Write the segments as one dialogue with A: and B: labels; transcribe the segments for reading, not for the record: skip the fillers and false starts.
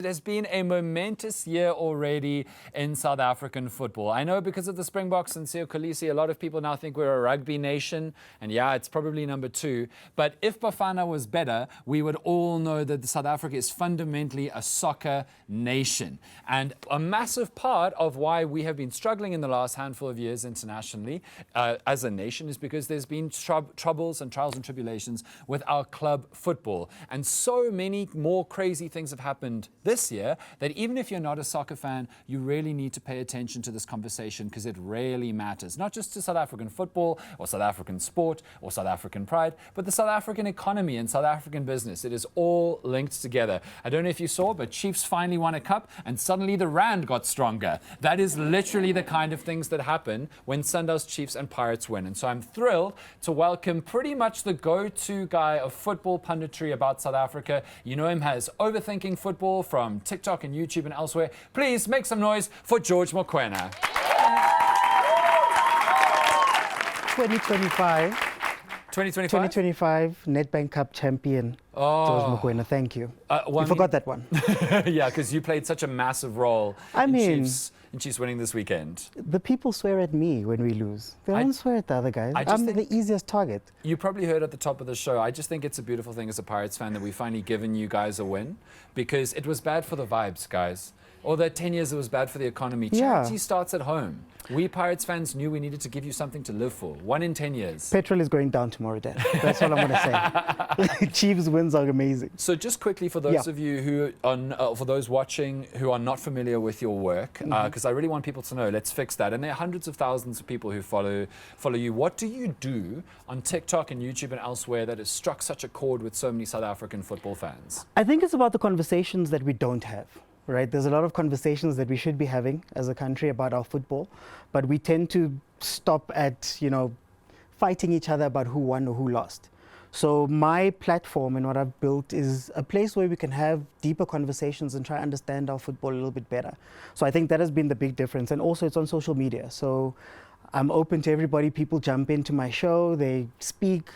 A: It has been a momentous year already in South African football. I know because of the Springboks and Siya Kolisi, a lot of people now think we're a rugby nation. And yeah, it's probably number 2. But if Bafana was better, we would all know that South Africa is fundamentally a soccer nation. And a massive part of why we have been struggling in the last handful of years internationally as a nation is because there's been troubles and trials and tribulations with our club football. And so many more crazy things have happened this year that even if you're not a soccer fan, you really need to pay attention to this conversation because it really matters. Not just to South African football or South African sport or South African pride, but the South African economy and South African business. It is all linked together. I don't know if you saw, but Chiefs finally won a cup and suddenly the rand got stronger. That is literally the kind of things that happen when Sundowns, Chiefs and Pirates win. And so I'm thrilled to welcome pretty much the go-to guy of football punditry about South Africa. You know him as Overthinking Football from TikTok and YouTube and elsewhere. Please make some noise for George Mokoena.
B: 2025 Nedbank Cup champion, George Mokoena. Thank you. You forgot that one.
A: Yeah, because you played such a massive role in Chiefs winning this weekend.
B: The people swear at me when we lose. They don't swear at the other guys. I'm the easiest target.
A: You probably heard at the top of the show, I just think it's a beautiful thing as a Pirates fan that we've finally given you guys a win, because it was bad for the vibes, guys. Or that 10 years it was bad for the economy. Charity starts at home. We Pirates fans knew we needed to give you something to live for. 1 in 10 years.
B: Petrol is going down tomorrow, Dad. That's all I'm going to say. Chiefs wins are amazing.
A: So just quickly, for those of you who are, for those watching who are not familiar with your work, because I really want people to know, let's fix that. And there are hundreds of thousands of people who follow you. What do you do on TikTok and YouTube and elsewhere that has struck such a chord with so many South African football fans?
B: I think it's about the conversations that we don't have. Right, there's a lot of conversations that we should be having as a country about our football, but we tend to stop at, fighting each other about who won or who lost. So my platform and what I've built is a place where we can have deeper conversations and try to understand our football a little bit better. So I think that has been the big difference. And also it's on social media. So I'm open to everybody. People jump into my show, they speak.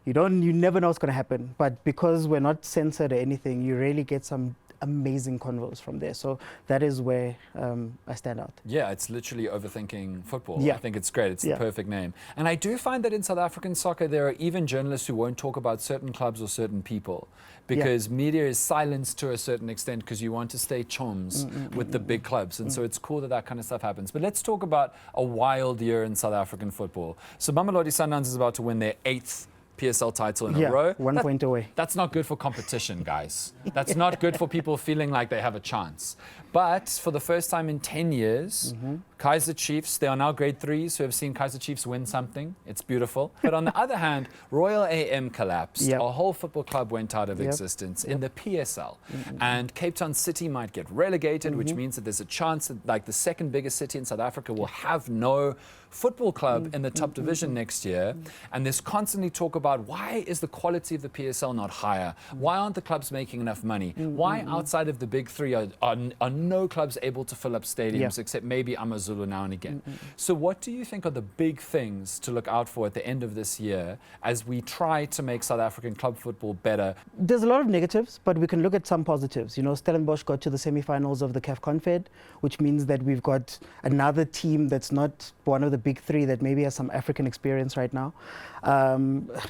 B: You never know what's going to happen. But because we're not censored or anything, you really get some amazing convos from there. So that is where I stand out.
A: Yeah, it's literally Overthinking Football. I think it's great. It's the perfect name. And I do find that in South African soccer, there are even journalists who won't talk about certain clubs or certain people because media is silenced to a certain extent because you want to stay chums with the big clubs. And so it's cool that that kind of stuff happens. But let's talk about a wild year in South African football. So Mamelodi Sundowns is about to win their 8th PSL title in a row.
B: 1 point away.
A: That's not good for competition, guys. That's not good for people feeling like they have a chance. But for the first time in 10 years, Kaizer Chiefs, they are now grade 3s who have seen Kaizer Chiefs win something. It's beautiful. But on the other hand, Royal AM collapsed. A whole football club went out of existence in the PSL. And Cape Town City might get relegated, which means that there's a chance that like the second biggest city in South Africa will have no football club in the top division next year. And there's constantly talk about why is the quality of the PSL not higher? Why aren't the clubs making enough money? Why outside of the big 3 are no clubs able to fill up stadiums except maybe Amazulu now and again? So what do you think are the big things to look out for at the end of this year as we try to make South African club football better?
B: There's a lot of negatives, but we can look at some positives. Stellenbosch got to the semi-finals of the CAF Confed, which means that we've got another team that's not one of the big 3 that maybe has some African experience right now.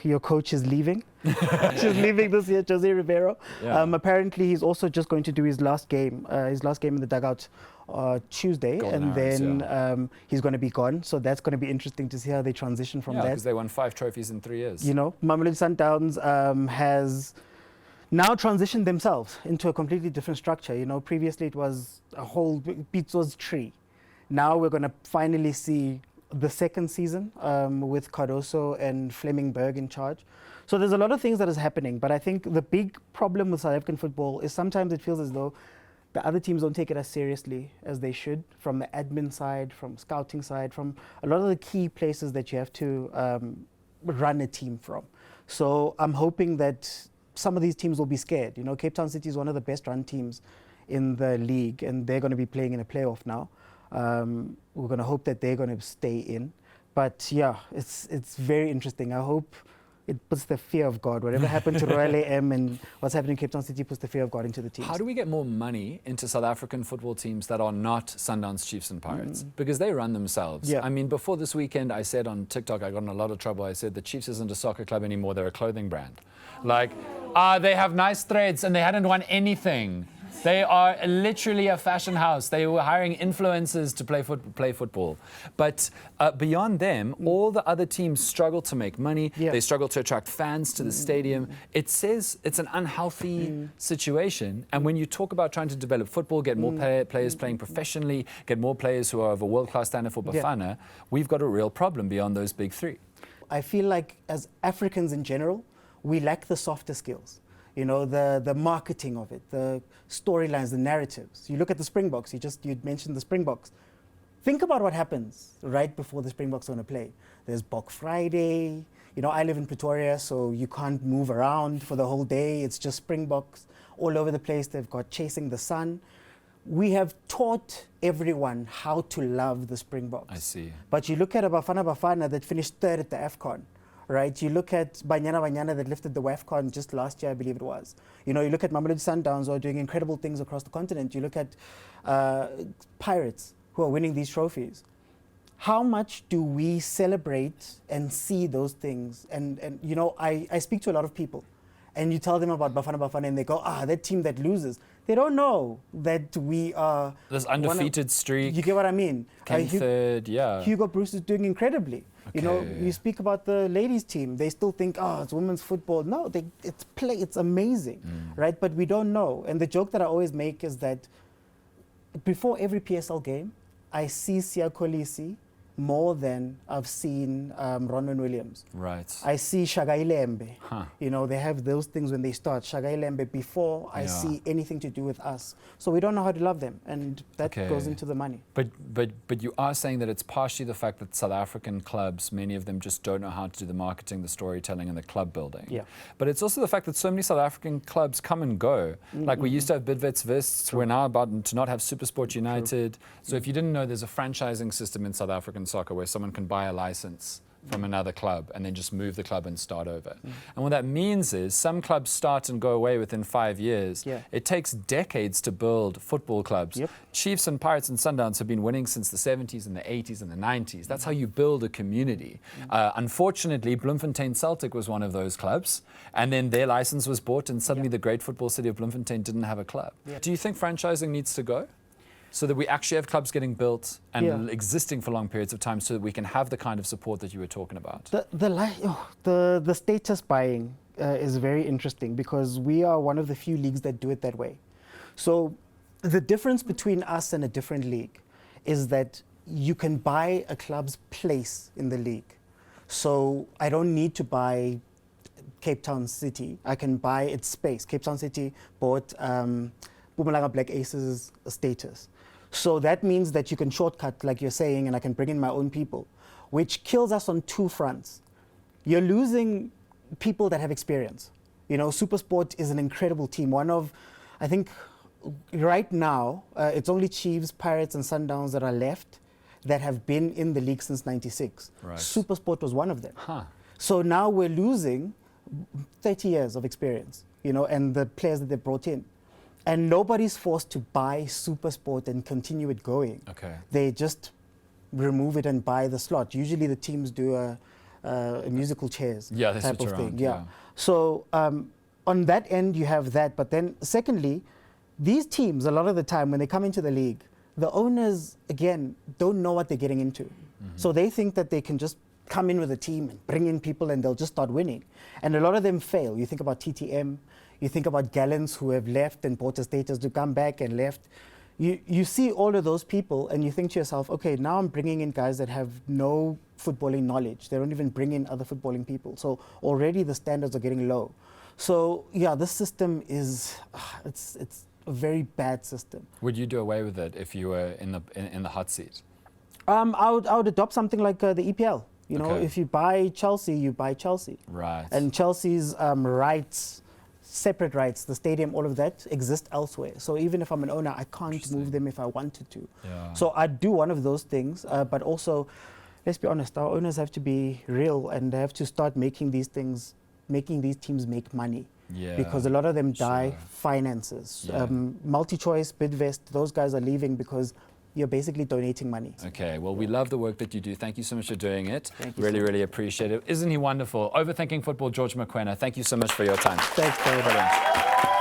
B: Your coach is leaving. She's leaving this year, Jose Rivero. Apparently, he's also just going to do his last game in the dugout Tuesday,
A: Golden Arrows,
B: he's going to be gone. So that's going to be interesting to see how they transition from that.
A: Because they won 5 trophies in 3 years.
B: Mamelodi Sundowns has now transitioned themselves into a completely different structure. Previously it was a whole Pitso's tree. Now we're going to finally see the second season with Cardoso and Fleming Berg in charge. So there's a lot of things that is happening, but I think the big problem with South African football is sometimes it feels as though the other teams don't take it as seriously as they should, from the admin side, from scouting side, from a lot of the key places that you have to run a team from. So I'm hoping that some of these teams will be scared. Cape Town City is one of the best run teams in the league, and they're going to be playing in a playoff now. We're going to hope that they're going to stay in. But yeah, it's very interesting. I hope it puts the fear of God. Whatever happened to Royal AM and what's happening in Cape Town City puts the fear of God into the teams.
A: How do we get more money into South African football teams that are not Sundowns, Chiefs and Pirates? Because they run themselves.
B: Yeah.
A: I mean, before this weekend, I said on TikTok, I got in a lot of trouble. I said the Chiefs isn't a soccer club anymore. They're a clothing brand. Like, they have nice threads and they hadn't won anything. They are literally a fashion house. They were hiring influencers to play football. But beyond them, all the other teams struggle to make money.
B: Yeah.
A: They struggle to attract fans to the stadium. It says it's an unhealthy situation. And when you talk about trying to develop football, get more players playing professionally, get more players who are of a world-class standard for Bafana, we've got a real problem beyond those big three.
B: I feel like as Africans in general, we lack the softer skills. You know, the marketing of it, the storylines, the narratives. You look at the Springboks, you'd mentioned the Springboks. Think about what happens right before the Springboks are going to play. There's Bok Friday. You know, I live in Pretoria, so you can't move around for the whole day. It's just Springboks all over the place. They've got Chasing the Sun. We have taught everyone how to love the Springboks.
A: I see.
B: But you look at a Bafana that finished third at the AFCON. Right, you look at Banyana that lifted the WAFCON just last year, I believe it was. You know, you look at Mamelodi Sundowns who are doing incredible things across the continent. You look at Pirates who are winning these trophies. How much do we celebrate and see those things? And you know, I speak to a lot of people, and you tell them about Bafana, and they go, that team that loses. They don't know that we are...
A: This undefeated streak.
B: You get what I mean?
A: Came third, yeah.
B: Hugo Bruce is doing incredibly.
A: Okay.
B: You know, you speak about the ladies team. They still think, it's women's football. No, it's amazing, right? But we don't know. And the joke that I always make is that before every PSL game, I see Siya Kolisi more than I've seen Ronwen Williams.
A: Right.
B: I see Shagai Lembe. You know, they have those things when they start. Shagai Lembe before I see anything to do with us. So we don't know how to love them, and that goes into the money.
A: But you are saying that it's partially the fact that South African clubs, many of them just don't know how to do the marketing, the storytelling, and the club building.
B: Yeah.
A: But it's also the fact that so many South African clubs come and go. Like we used to have Bidvets Wits, we're now about to not have Supersport United. So if you didn't know, there's a franchising system in South African soccer where someone can buy a license from another club and then just move the club and start over. And what that means is some clubs start and go away within 5 years. It takes decades to build football clubs. Chiefs and Pirates and Sundowns have been winning since the 70s and the 80s and the 90s. That's how you build a community. Unfortunately, Bloemfontein Celtic was one of those clubs, and then their license was bought and suddenly the great football city of Bloemfontein didn't have a club. Do you think franchising needs to go? So that we actually have clubs getting built and existing for long periods of time so that we can have the kind of support that you were talking about?
B: The status buying is very interesting because we are one of the few leagues that do it that way. So the difference between us and a different league is that you can buy a club's place in the league. So I don't need to buy Cape Town City. I can buy its space. Cape Town City bought Mpumalanga Black Aces status. So that means that you can shortcut, like you're saying, and I can bring in my own people, which kills us on two fronts. You're losing people that have experience. You know, SuperSport is an incredible team. One of, I think, right now, it's only Chiefs, Pirates, and Sundowns that are left that have been in the league since '96.
A: Right.
B: SuperSport was one of them. So now we're losing 30 years of experience, you know, and the players that they brought in. And nobody's forced to buy SuperSport and continue it going. They just remove it and buy the slot. Usually the teams do a musical chairs type of thing. So on that end, you have that. But then secondly, these teams, a lot of the time when they come into the league, the owners, again, don't know what they're getting into. So they think that they can just come in with a team and bring in people and they'll just start winning. And a lot of them fail. You think about TTM. You think about Gallants who have left and bought a status to come back and left. You see all of those people and you think to yourself, okay, now I'm bringing in guys that have no footballing knowledge. They don't even bring in other footballing people. So already the standards are getting low. So yeah, this system is, it's a very bad system.
A: Would you do away with it if you were in the hot seat?
B: I would adopt something like the EPL. You know, if you buy Chelsea, you buy Chelsea.
A: Right.
B: And Chelsea's rights, separate rights, the stadium, all of that exist elsewhere. So even if I'm an owner, I can't move them if I wanted to. So I'd do one of those things, but also, let's be honest, our owners have to be real and they have to start making these things making these teams make money.
A: Yeah,
B: because a lot of them die
A: sure.
B: finances.
A: Yeah.
B: MultiChoice, Bidvest, those guys are leaving because you're basically donating money.
A: Okay, well, we love the work that you do. Thank you so much for doing it.
B: Thank you
A: Really,
B: so much.
A: really appreciate it. Isn't he wonderful? Overthinking Football, George Mokoena. Thank you so much for your time.
B: Thanks, David.
A: Brilliant.